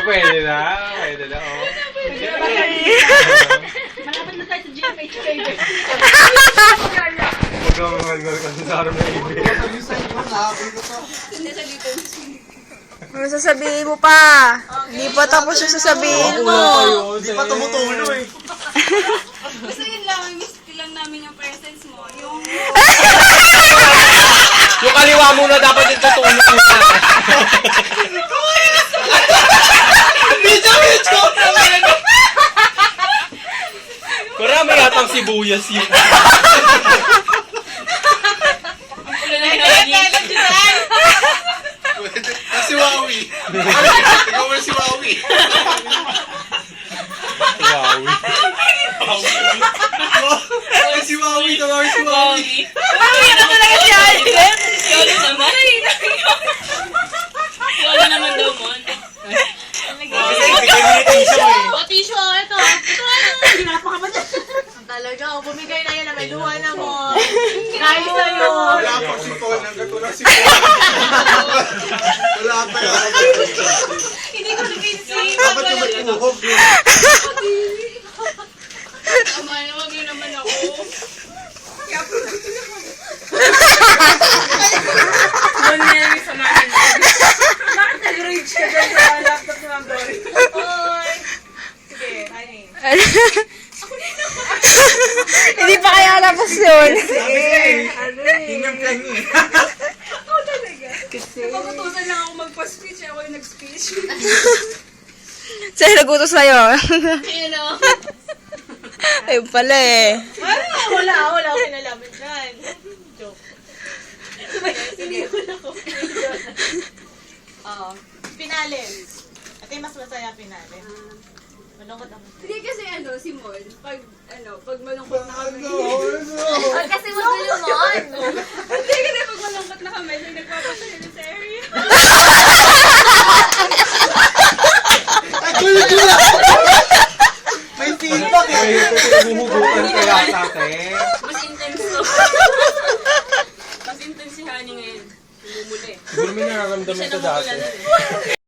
Pwede na, oh. Malapit na tayo sa GMH Faber. Magkamalgal kasi sa araw na ibig. Ano sasabihin mo pa? Hindi pa tapos yung sasabihin mo. Hindi pa tumutulo eh. Basta yun lang, miss lang namin yung presence mo. Yung kaliwa muna dapat yung tutulong mo sa akin. Medyo! Marami yatang sibuyas yun. Si Wawi. Ikaw mo si Wawi. Wow. Si Wawi. Tawag si Wawi. Ano talaga si Alden? Yolo naman. Yolo naman daw mo. Kasi bigay mo na tissue eh. O, tissue. Ito. Talaga, bumigay na yan na may luha na mo. Kahit sa'yo. Wala pa si Paul. Nagkatulang si Paul. Wala pa yan. Hindi ko na-pinsin. Dapat yung may puhog yun. Tama na, wag yun naman ako. Ganyan sa namin. Bakit nag-reach ka dyan sa laptop ni Ma'am Dory? Oy! Sige, honey. Hindi pa kaya tapos yun. Hingang ka niya eh. Napakutusan lang ako magpa-speech. Ako yung nag-speech. Sa'yo nagutos sa'yo. Ayun o. Ayun pala eh. Wala ako kinalaman dyan. Joke. Sige, wala ko. Oo. Pinali. Ito yung mas masaya pinali. Malungkot ako. Hindi kasi si Mon, pag malungkot na kami. Kasi magulo mo. Hindi kasi pag malungkot na kami, yung nagpapasaya na sa area. May feedback eh. Bumubukan kaya sa akin. Mas intense to. Mas intense si Honey ngayon. Bumuli. Siguro may nararamdaman Siya ka namumula dati. na rin.